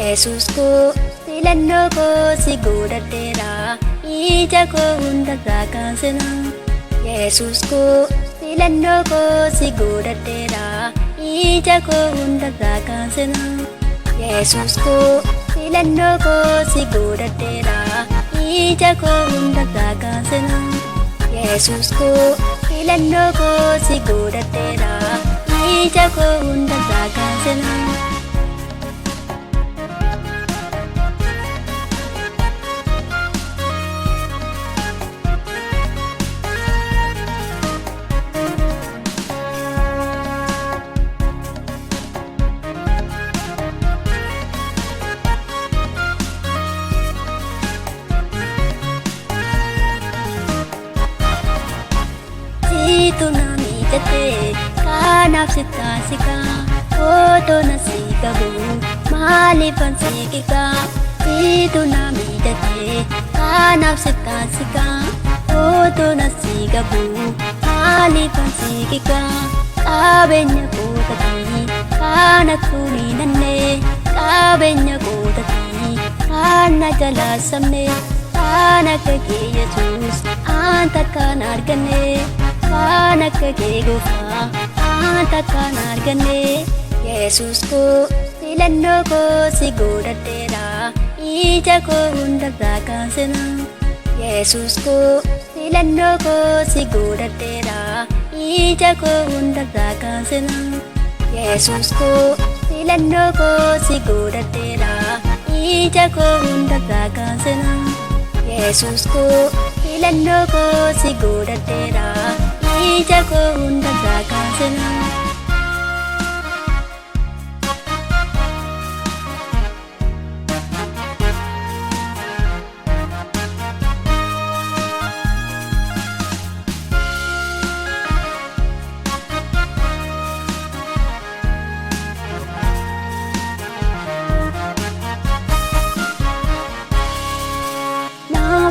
Yesus koo filannoo koo si godhadheera ija koo hundarraa kaasena. Yesus koo filannoo koo si godhadheera ija koo hundarraa kaasena. Yesus koo filannoo koo si godhadheera ija koo hundarraa kaasena. Yesus koo filannoo koo si godhadheera ija koo hundarraa kaasena. Situ na miidhagdee kanaaf si taasisaa otoo na si qabu maaliifan si qiqaa. Situ na miidhagdee kanaaf si taasisaa otoo na si qabu maaliifan si qiqaa. Qabeenya kootatii kana tuunii nannee qabeenya kootatii kana jalaa sabnee kan akka kee Yesuus anta kan arganne. Kan akka kee gooftaa anta kan arganne. Yesus koo filannoo koo si godhadheera ija koo hundarraa kaasena. Yesus koo filannoo koo si godhadheera ija koo hundarraa kaasena. Yesus koo filannoo koo si godhadheera ija koo hundarraa kaasena. Yesus koo filannoo koo si godhadheera ija koo hundarraa kaasena.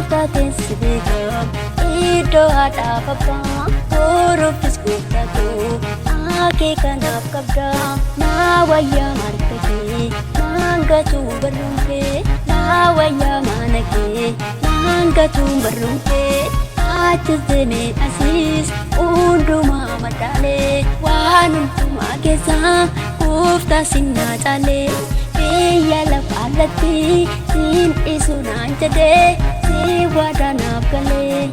Taateen si beekaa iddoo haadhaa babbaa oruufis gooftaa koo akee kanaaf qabdaa. Naa wayyaa marga kee naan gatuu barruun kee naa wayyaa mana kee naan gatuu barruun kee. Achis deemee asiis hundumaa madaalee waan hundumaa keessaa gooftaa sinnaa caalee. Biyya lafaarratti siin dhiisuu naan jedhee si waadaanaaf galee.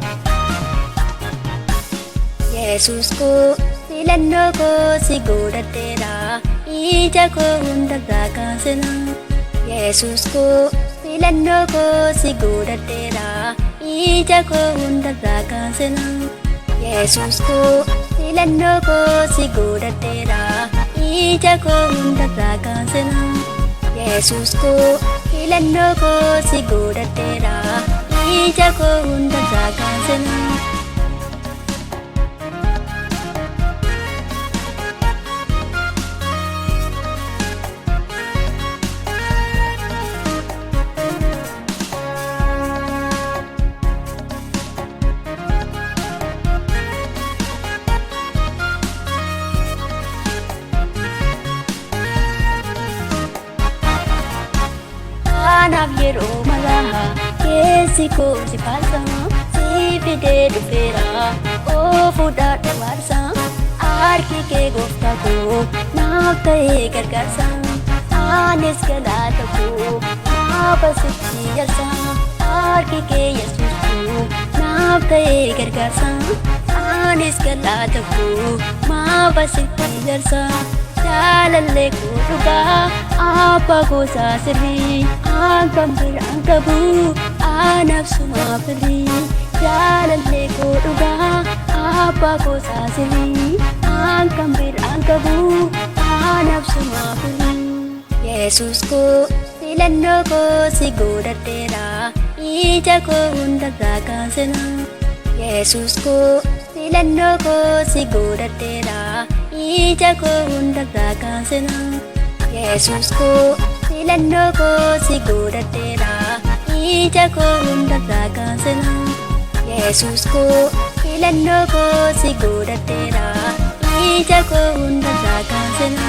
Yesus koo filannoo koo si godhadheera ija koo hundarraa kaasena. Yesus koo filannoo koo si godhadheera ija koo hundarraa kaasena. Yesus koo filannoo koo si godhadheera ija koo hundarraa kaasena. Yesus koo filannoo koo si godhadheera ija koo hundarraa kaasena. Kanaaf yeroo maraa keessi koo si faarsa si fidee dhufeera ofuudhaa dhumarsa. Harki kee gooftaa koo naaf ta'ee gargaarsa anis galaata koo naaf asitti jarsa. Harki kee Yesuus koo naaf ta'ee gargaarsa anis galaata koo naaf asitti jarsa. Jaalallee koo dhugaa abbaa gosaa sirrii akkam biraan qabu anaaf sumaa firii. Jaalallee koo dhugaa abbaa gosaa sirrii akkam biraan qabu anaaf sumaa firii. Yesus koo filannoo koo si godhadheera ija koo hundarraa kaasena. Yesus koo filannoo koo si godhadheera ija koo hundarraa kaasena. Yesus koo filannoo koo si godhadheera ija koo hundarraa kaasena. Yesus koo filannoo koo si godhadheera ija koo hundarraa kaasena.